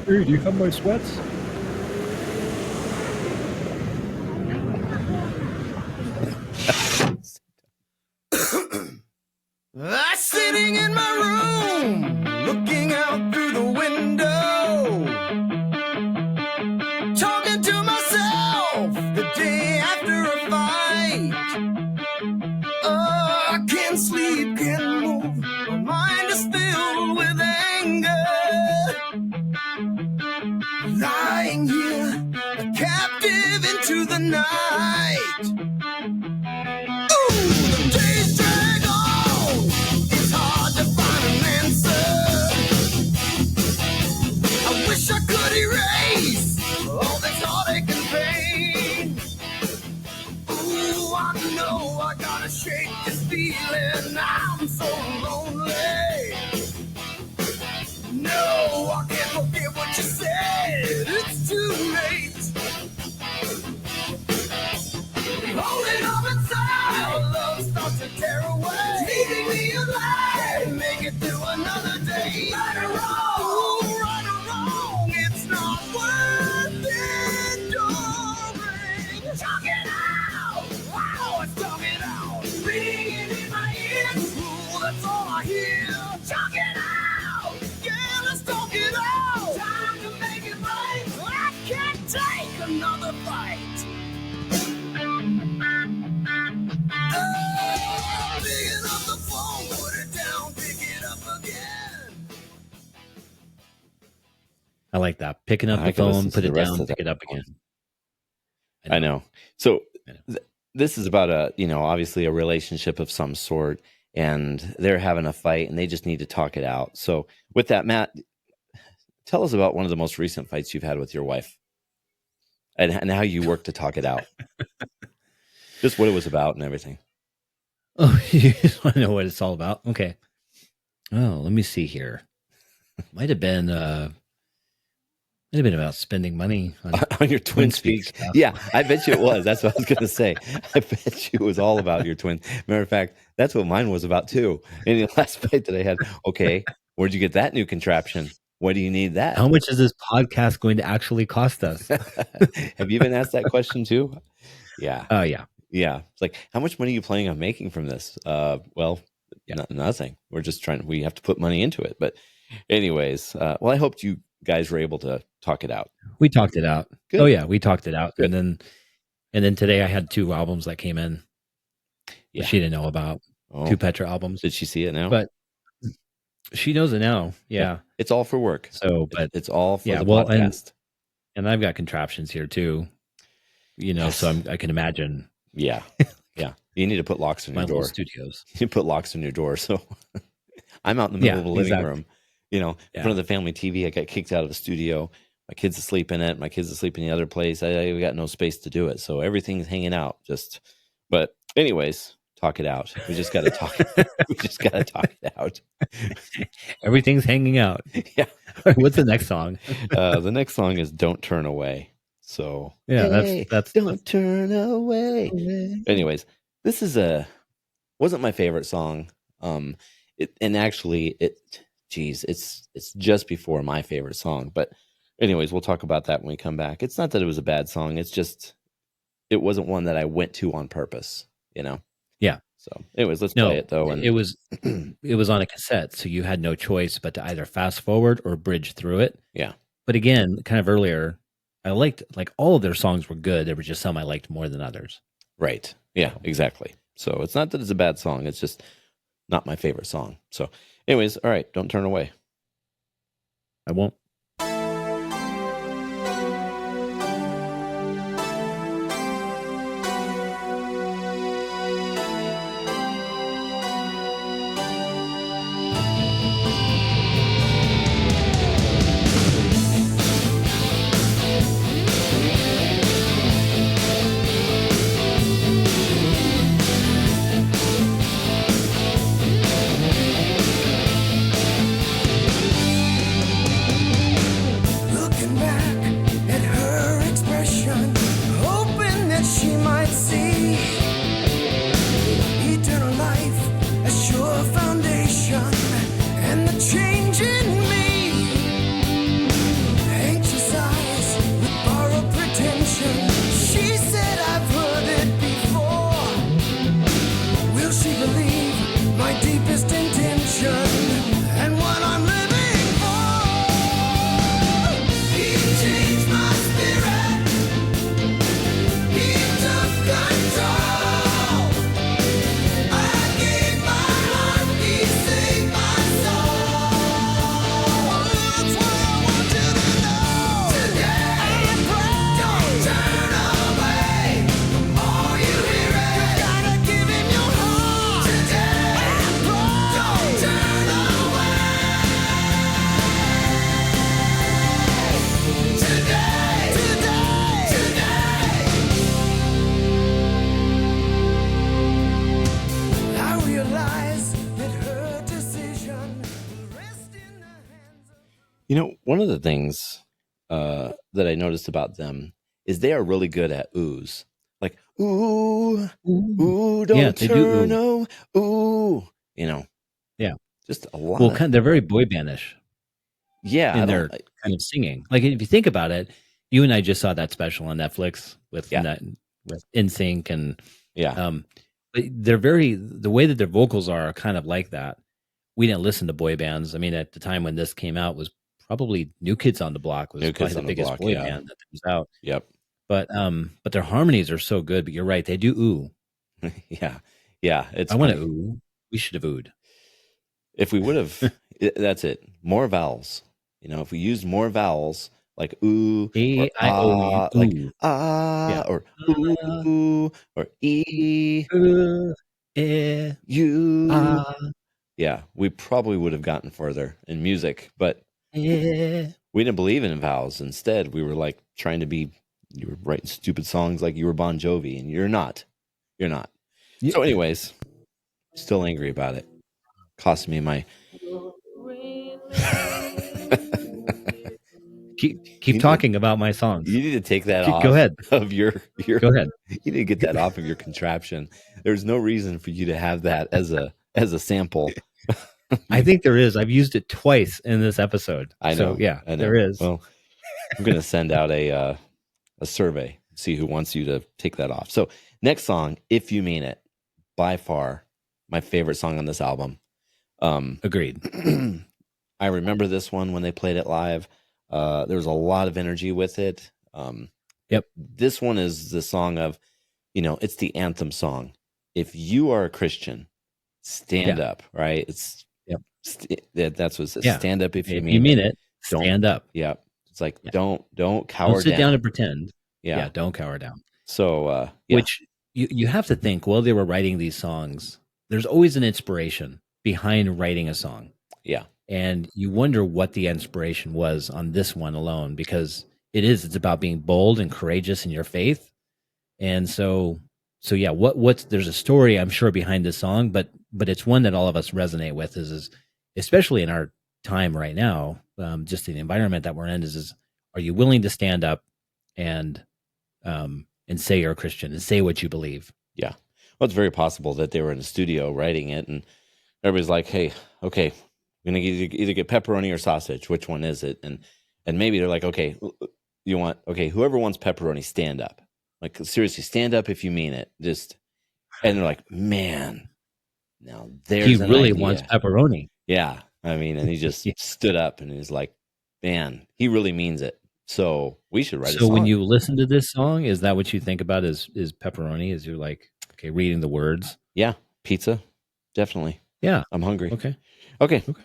Hey, do you have my sweats? I'm sitting in my room, looking out through the window, talking to myself the day after a fight. I can't sleep, can't move, my mind is filled with anger. Lying here, a captive into the night. Ooh, the days drag on, it's hard to find an answer. I wish I could erase all this heartache and pain. Ooh, I know I gotta shake this feeling, I'm so lonely. No, I can't forget what you said, it's too late. Holding on inside, our love starts to tear away, leaving me alive, make it through another day. Right or wrong, it's not worth enduring. Talk it out, wow, it's talk it out, ringing in my ears, ooh, that's all I hear. Talk it out, yeah, let's talk it out. Time to make it right, I can't take another fight. Picking up the phone, put it down, pick it up again. I like that. Picking up the phone, put it down, pick it up again. I know. So this is about obviously a relationship of some sort, and they're having a fight and they just need to talk it out. So with that, Matt, tell us about one of the most recent fights you've had with your wife and how you worked to talk it out. Just what it was about and everything. Oh, you just want to know what it's all about? Okay. Oh, let me see here. Might have been about spending money on your twin speak. Yeah, I bet you it was. That's what I was going to say. I bet you it was all about your twin. Matter of fact, that's what mine was about too. In the last fight that I had. Okay, where'd you get that new contraption? Why do you need that? How much is this podcast going to actually cost us? Have you been asked that question too? Yeah. Oh, yeah. Yeah. It's like, how much money are you planning on making from this? Well, nothing. We're just we have to put money into it. But anyways, well, I hoped you guys were able to talk it out. We talked it out. Good. Oh yeah, we talked it out. Good. And then today I had 2 albums that came in. Yeah. She didn't know about 2 Petra albums. Did she see it now? But she knows it now. Yeah. It's all for work. So, but it's all for the podcast. And I've got contraptions here too. So I can imagine. Yeah. Yeah. You need to put locks on your door. Studios. You put locks on your door. So I'm out in the middle of the living room, in front of the family TV. I got kicked out of the studio. My kid's asleep in it. My kid's asleep in the other place. We got no space to do it. So everything's hanging out. But anyways, talk it out. We just got to talk. We just got to talk it out. Everything's hanging out. Yeah. What's the next song? The next song is "Don't Turn Away." So yeah, hey, that's "Don't Turn Away." Anyways, this wasn't my favorite song. It's just before my favorite song. But anyways, we'll talk about that when we come back. It's not that it was a bad song. It's just, it wasn't one that I went to on purpose, you know? Yeah. So anyways, let's play it though. And it was on a cassette, so you had no choice but to either fast forward or bridge through it. Yeah. But again, kind of earlier, I liked, like, all of their songs were good. There were just some I liked more than others. Right. Yeah, exactly. So it's not that it's a bad song. It's just not my favorite song. So anyways, all right, don't turn away. I won't. Looking back at her expression, hoping that she might see eternal life, a sure foundation, and the change in me. Anxious eyes with borrowed pretension. She said, I've heard it before. Will she believe my deepest intention and what I'm living for? He changed my spirit. He took control. I gave my heart. He saved my soul. That's what I want you to know. Today, don't turn away. The more you hear it, you gotta give him your heart. Today, don't turn away. Today, I realize that her decision will rest in the hands of... You know, one of the things that I noticed about them is they are really good at oohs. Like, ooh, ooh, don't Yeah, they do turn, oh, ooh. You know, Yeah. just a lot Well, of, they're very boy bandish yeah. I in their don't, kind of singing. Like, if you think about it, you and I just saw that special on Netflix with Yeah. with NSYNC, and yeah, but they're very, the way that their vocals are kind of like that. We didn't listen to boy bands. I mean, at the time when this came out, was probably New Kids on the Block was New probably Kids the on the biggest Block, boy yeah. band that was out. Yep. But their harmonies are so good. But you're right, they do ooh. Yeah. Yeah. It's I want to funny. ooh. We should have oohed. If we would have, that's it. More vowels. You know, if we used more vowels, like ooh, or ah, like ah, Yeah. or ooh, or e, Eh, you. ah, Yeah, we probably would have gotten further in music, but eh. we didn't believe in vowels. Instead, we were like trying to be, you were writing stupid songs like you were Bon Jovi, and you're not. You're not. Yeah. So, anyways, still angry about it. Cost me my. Keep talking about my songs. You need to take that off. Go ahead. Of your. Go ahead. You need to get that off of your contraption. There's no reason for you to have that as a sample. I think there is. I've used it twice in this episode. I know. So, yeah, I know. there is. Well, I'm going to send out a survey, see who wants you to take that off. So next song, If You Mean It, by far my favorite song on this album. Agreed. I remember this one when they played it live. There was a lot of energy with it. Yep. This one is the song of, you know, it's the anthem song. If you are a Christian, stand up, right? It's that's what it says. Yeah. Stand up if you mean mean it. Don't- Stand up. Yeah. It's like, don't cower Don't sit down. down and pretend. Yeah. Yeah, don't cower down. So, Which you have to think, while they were writing these songs, there's always an inspiration behind writing a song. Yeah. And you wonder what the inspiration was on this one alone, because it's about being bold and courageous in your faith. And so yeah, what's there's a story, I'm sure, behind this song, but it's one that all of us resonate with, is especially in our time right now, just the environment that we're in, is are you willing to stand up and say you're a Christian and say what you believe? Yeah. Well, it's very possible that they were in a studio writing it, and everybody's like, hey, okay, we're going to either get pepperoni or sausage. Which one is it? And And maybe they're like, okay, whoever wants pepperoni, stand up. Like, seriously, stand up if you mean it. And they're like, man, now there's an really idea. wants pepperoni. Yeah. I mean, and he just stood up and he's like, man, he really means it. So we should write a song. So when you listen to this song, is that what you think about is pepperoni? Is you're like, okay, reading the words? Yeah. Pizza. Definitely. Yeah. I'm hungry. Okay.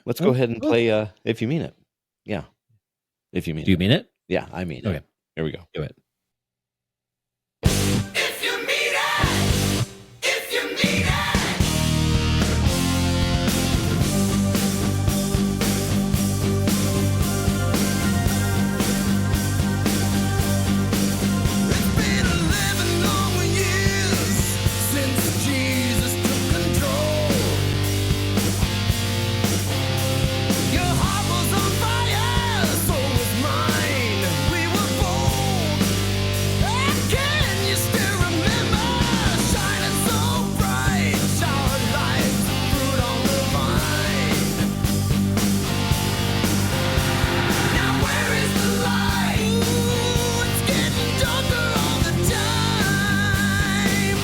Let's go ahead and play If You Mean It. Yeah. If You Mean It. Do you mean it? Yeah, I mean it. Okay. Here we go. Do it. If you mean it, if you mean it. It's been 11 long years since Jesus took control. Your heart was on fire, so was mine. We were bold. And can you still remember shining so bright? Our lives, fruit on the vine. Now where is the light? Ooh, it's getting darker all the time.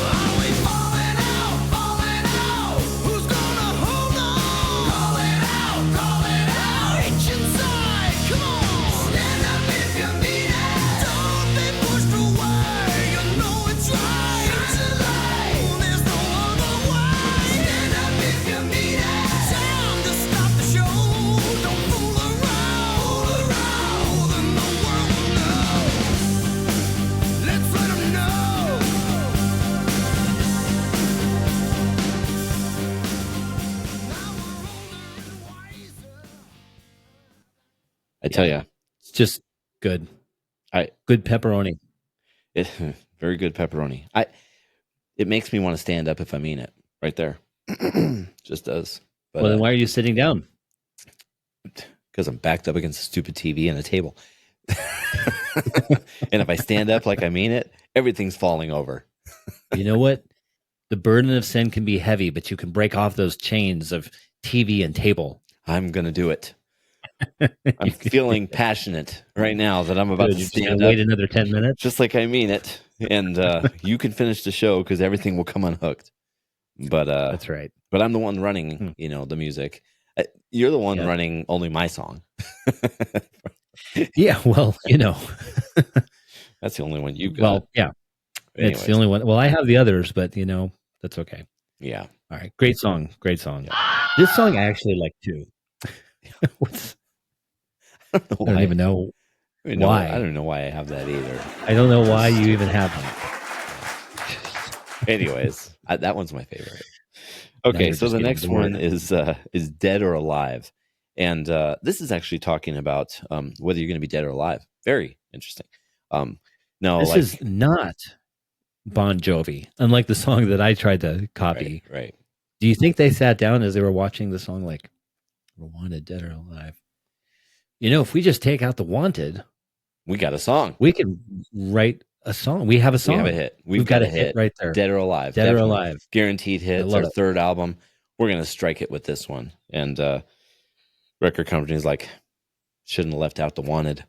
Are we falling out, falling out? Who's gonna hold on? Call it out, reach inside, come on. Stand up if you mean it. Don't be pushed away, you know it's right. Shine a light, there's no other way. Stand up if you mean it. Time to stop the show, don't fool around, then the world will know. Let's let 'em know. Now we're older and wiser. I tell you, It's just good. Good pepperoni. it very good pepperoni. It makes me want to stand up if I mean it. Right there. Just does. But Well, then why are you sitting down? because I'm backed up against a stupid TV and a table. And if I stand up like I mean it, everything's falling over. You know what? The burden of sin can be heavy, but you can break off those chains of TV and table. I'm gonna do it. I'm feeling passionate right now that I'm about to You're just stand gonna up, wait another 10 minutes. just like I mean it, and you can finish the show because everything will come unhooked. But That's right. but I'm the one running, the music. You're the one running only my song. Yeah, well, That's the only one you got. well, yeah, it's the only one. Well, I have the others, but that's okay. Yeah. All right, great song, great song. This song I actually like too. I don't even know why. I don't know why I have that either. I don't know why you even have that. Anyways, that one's my favorite. Okay, you're so just the getting next bored. one is Dead or Alive. And this is actually talking about whether you're going to be dead or alive. Very interesting. No, This is not Bon Jovi, unlike the song that I tried to copy. Right. Do you think they sat down as they were watching the song like, we're wanted, dead or alive? If we just take out the wanted, we got a song. we can write a song. We have a song. We have a hit. We've got a hit right there. Dead or Alive. Dead or Definitely. Alive. Guaranteed hit. It's love our it. third album. We're going to strike it with this one. And record company's like, shouldn't have left out the wanted.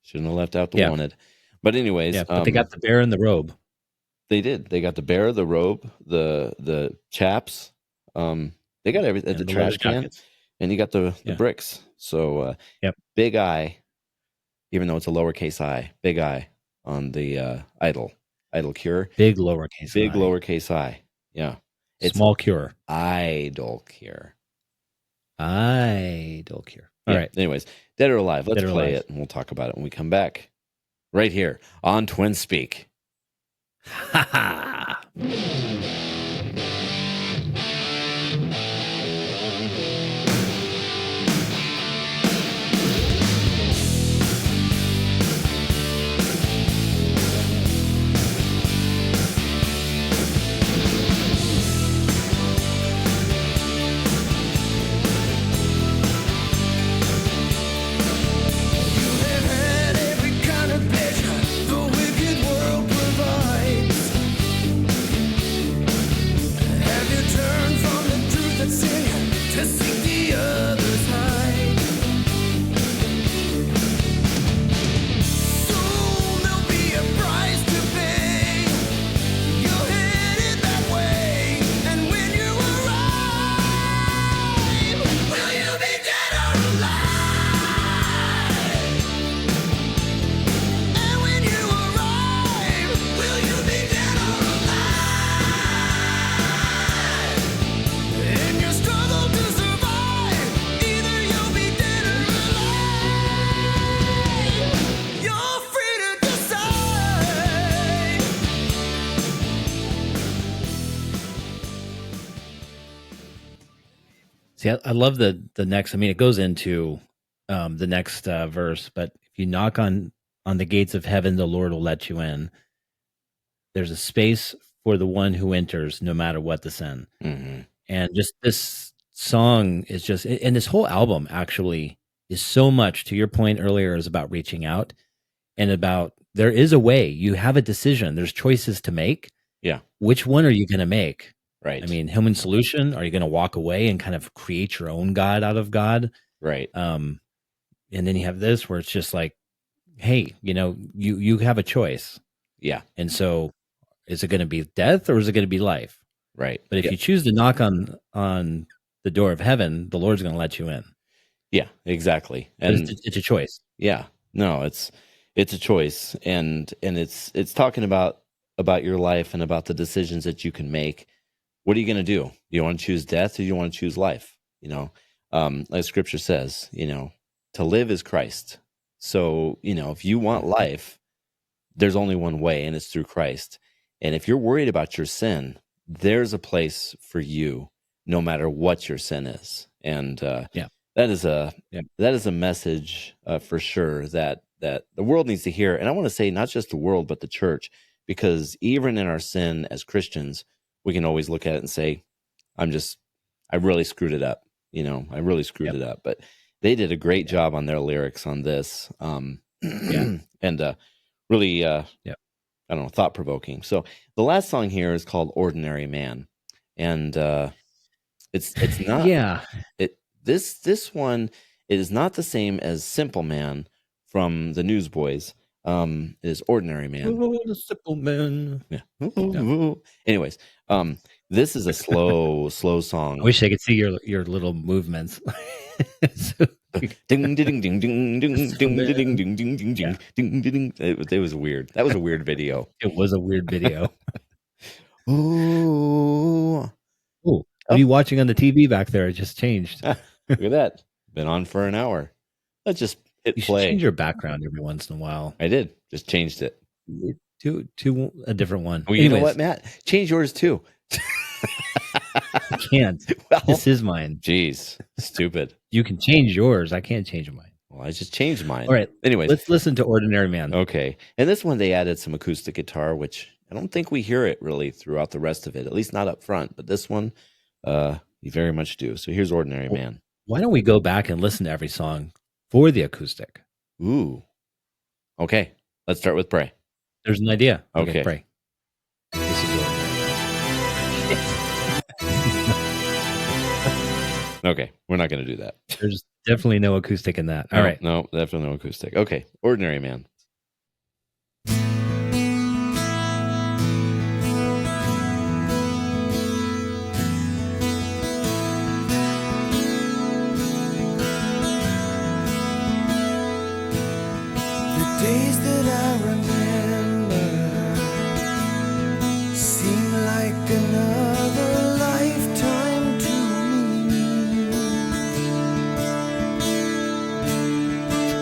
Shouldn't have left out the wanted. But anyways. Yeah, but they got the bear in the robe. They did. They got the bear, the robe, the chaps. They got everything. The trash can. Jackets. And you got the bricks. So Big I, even though it's a lowercase I, Big I on the Idol Cure. Big lowercase Big I. lowercase I. Yeah. It's Small Cure. Idol Cure. Idol Cure. All right. Anyways, Dead or Alive. Let's Dead or play Alive. it and we'll talk about it when we come back. Right here on Twin Speak. Ha ha. You have had every kind of pleasure the wicked world provides. See, I love the next. I mean, it goes into the next verse. But if you knock on the gates of heaven, the Lord will let you in. There's a space for the one who enters, no matter what the sin. Mm-hmm. And just this song is just, and this whole album actually is so much. To your point earlier, is about reaching out and about there is a way. You have a decision. There's choices to make. Yeah. Which one are you going to make? Right. I mean, human solution. Are you going to walk away and kind of create your own God out of God? Right. And then you have this where it's just like, hey, you have a choice. Yeah. And so is it going to be death or is it going to be life? Right. But if you choose to knock on the door of heaven, the Lord's going to let you in. Yeah, exactly. And it's a choice. Yeah. No, it's a choice. And it's talking about your life and about the decisions that you can make. What are you going to do? Do you want to choose death or do you want to choose life? Like scripture says, to live is Christ. So, if you want life, there's only one way, and it's through Christ. And if you're worried about your sin, there's a place for you, no matter what your sin is. And that is a message for sure that the world needs to hear. And I want to say not just the world, but the church, because even in our sin as Christians, we can always look at it and say, I really screwed it up. I really screwed it up. But they did a great job on their lyrics on this. And really, I don't know, thought provoking. So the last song here is called "Ordinary Man," and it's not. This one is not the same as "Simple Man" from the Newsboys. It is "Ordinary Man." Oh, the simple man. Yeah. Anyways, this is a slow song. I wish I could see your little movements. Ding ding ding ding ding ding ding ding ding ding ding ding ding. It was weird. That was a weird video. It was a weird video. Oh, what are you watching on the TV back there? It just changed. Look at that. Been on for an hour. Let's just hit play. Should change your background every once in a while. I did. Just changed it to a different one. Well, you know what, Matt? Change yours too. I can't. Well, this is mine. Jeez, stupid. You can change yours. I can't change mine. Well, I just changed mine. All right. Anyways, let's listen to "Ordinary Man." Okay. And this one, they added some acoustic guitar, which I don't think we hear it really throughout the rest of it, at least not up front. But this one, you very much do. So here's "Ordinary Man." Why don't we go back and listen to every song for the acoustic? Ooh. Okay. Let's start with "Pray." There's an idea. Okay. Pray. This is ordinary. Okay, we're not going to do that. There's definitely no acoustic in that. All right. No, definitely no acoustic. Okay, "Ordinary Man." The days that I remember seem like another lifetime to me.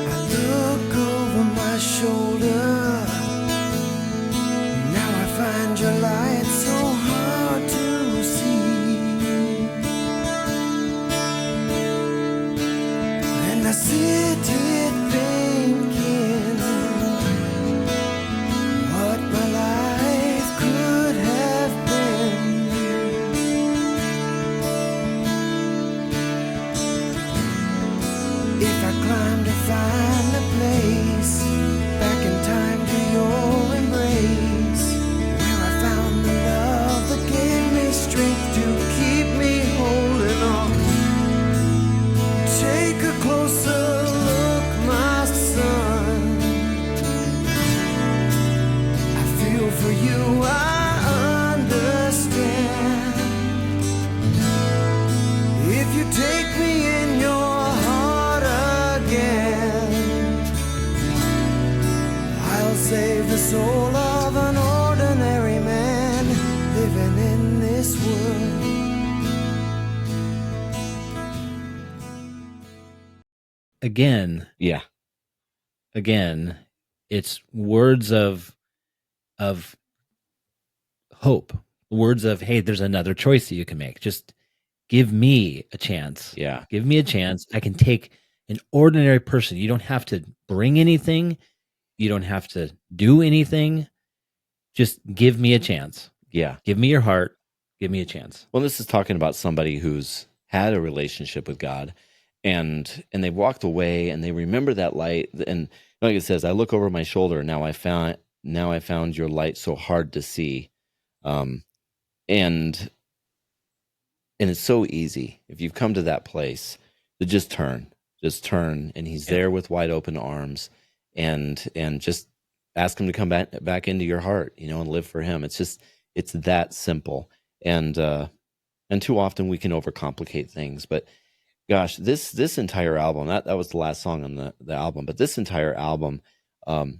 I look over my shoulder. Now I find your light so hard to see. And I sit here thinking what my life could have been. If I climbed to find a place back in time to your embrace, where I found the love that gave me strength to keep me holding on. Take a closer look, my son. I feel for you, I understand. If you take me in your heart again, I'll save the soul of an ordinary man living in this world. Again, it's words of hope, words of, hey, there's another choice that you can make. Just give me a chance. Yeah. Give me a chance. I can take an ordinary person. You don't have to bring anything. You don't have to do anything. Just give me a chance. Yeah. Give me your heart. Give me a chance. Well, this is talking about somebody who's had a relationship with God and they walked away and they remember that light. And like it says, I look over my shoulder. Now I found your light so hard to see. And it's so easy if you've come to that place to just turn, and he's there with wide open arms, and just ask him to come back into your heart, and live for him. It's that simple. And too often we can overcomplicate things. But gosh, this entire album, that was the last song on the album, but this entire album,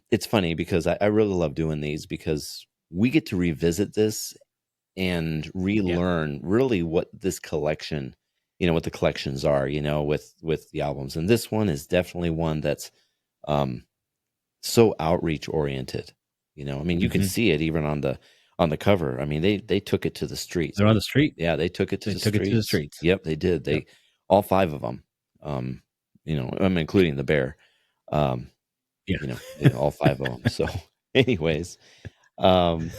it's funny because I really love doing these because we get to revisit this and relearn really what this collection, what the collections are, with the albums. And this one is definitely one that's so outreach oriented. I mean, you can see it even on the cover. I mean, they took it to the streets. They're on the street. Yeah, they took it to the streets. Yep, they did. All 5 of them. I'm including the bear. All 5 of them. So, anyways, don't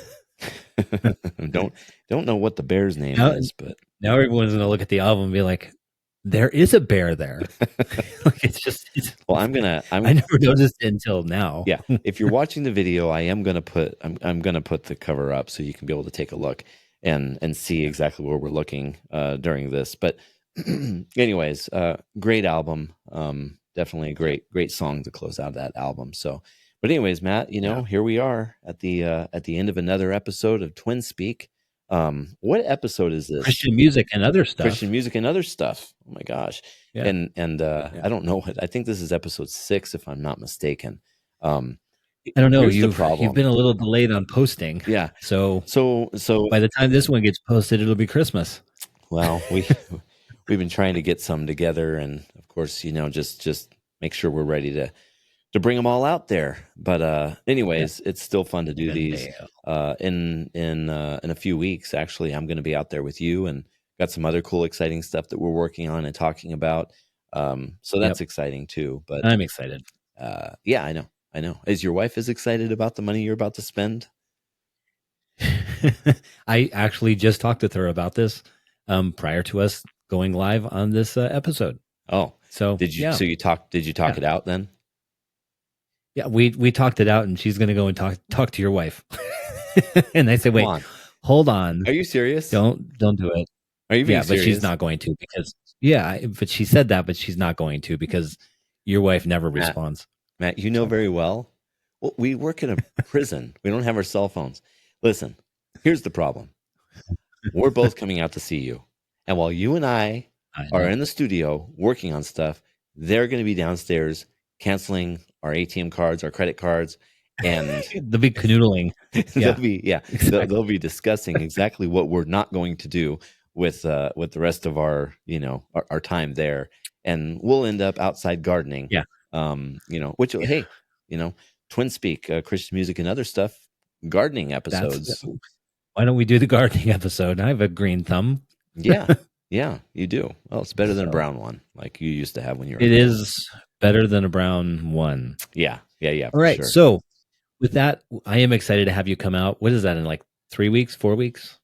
know what the bear's name is, but now everyone's gonna look at the album and be like, there is a bear there. Like well, I never noticed it until now. Yeah, if you're watching the video, I'm gonna put the cover up so you can be able to take a look and see exactly where we're looking during this. But anyways, great album. Definitely a great song to close out that album. So, but anyways, Matt, here we are at the end of another episode of Twin Speak. What episode is this? Christian music and other stuff. Christian music and other stuff. Oh my gosh. Yeah. And I don't know I think this is episode 6 if I'm not mistaken. I don't know. You've been a little delayed on posting. Yeah. So by the time this one gets posted, it'll be Christmas. Well, we've been trying to get some together, and of course, just make sure we're ready to bring them all out there. But anyways, it's still fun to do these. In a few weeks, actually, I'm going to be out there with you, and got some other cool, exciting stuff that we're working on and talking about. So that's exciting too. But I'm excited. Yeah, I know. Is your wife as excited about the money you're about to spend? I actually just talked with her about this prior to us going live on this episode. Oh, so did you? Yeah. So you talked? Did you talk it out then? Yeah, we talked it out, and she's going to go and talk to your wife. And I said, "Wait, hold on. Are you serious? Don't do it. Are you being serious? But she's not going to because but she said that, but she's not going to because your wife never responds. Matt, you know very well. Well, we work in a prison. We don't have our cell phones. Listen, here's the problem. We're both coming out to see you, and while you and I are in the studio working on stuff, they're going to be downstairs canceling our ATM cards, our credit cards, and they'll be canoodling. They'll be discussing exactly what we're not going to do with the rest of our our time there, and we'll end up outside gardening. Yeah, hey, Twin Speak, Christian music and other stuff, gardening episodes. Why don't we do the gardening episode? I have a green thumb. Yeah, you do. Well, it's better than a brown one like you used to have when you were. It is better than a brown one. Yeah. All right. Sure. So with that, I am excited to have you come out. What is that in like 3 weeks, 4 weeks?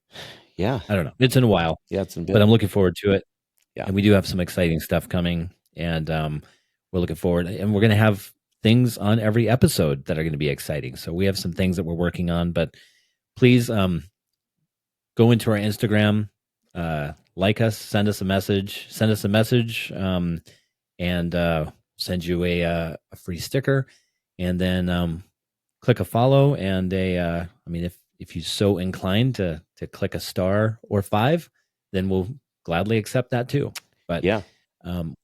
Yeah. I don't know. It's in a while. Yeah, it's in a bit. But I'm looking forward to it. Yeah. And we do have some exciting stuff coming, and we're looking forward. And we're going to have things on every episode that are going to be exciting. So we have some things that we're working on, but please go into our Instagram, like us, send us a message, and send you a free sticker, and then click a follow, and if you're so inclined to click a star or 5, then we'll gladly accept that too. But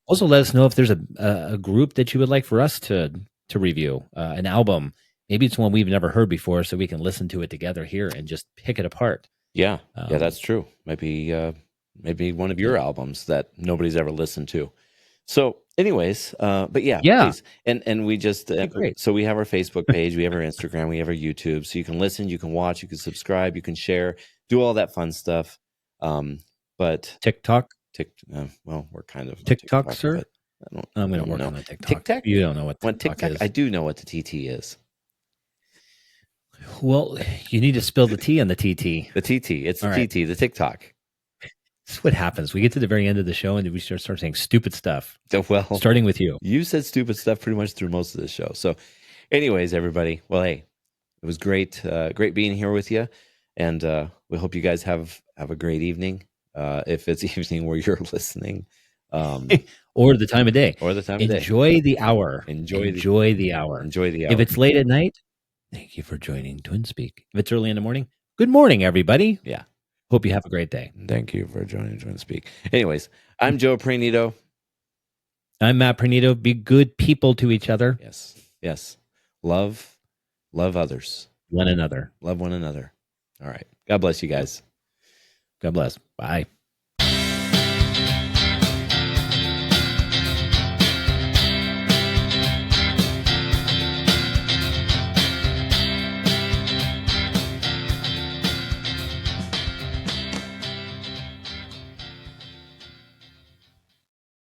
also let us know if there's a group that you would like for us to review, an album. Maybe it's one we've never heard before, so we can listen to it together here and just pick it apart. Yeah, that's true. Maybe one of your albums that nobody's ever listened to. So anyways, but please. And we just, so we have our Facebook page, we have our Instagram, we have our YouTube, so you can listen, you can watch, you can subscribe, you can share, do all that fun stuff. But TikTok. We're kind of TikTok, sir. I'm going to work know. on the TikTok. TikTok? You don't know what TikTok is. I do know what the TT is. Well, you need to spill the tea on the TT. The TT. It's the TT, the TikTok. That's what happens. We get to the very end of the show and we start saying stupid stuff. Well, starting with you. You said stupid stuff pretty much through most of the show. So anyways, everybody, well, hey, it was great being here with you. And we hope you guys have a great evening. If it's evening where you're listening. Or the time of day. Enjoy the hour. Enjoy the hour. If it's late at night, thank you for joining Twin Speak. If it's early in the morning, good morning, everybody. Yeah. Hope you have a great day. Thank you for joining Twin Speak. Anyways, I'm Joe Prainito. I'm Matt Prainito. Be good people to each other. Yes. Love others. One another. Love one another. All right. God bless you guys. God bless. Bye.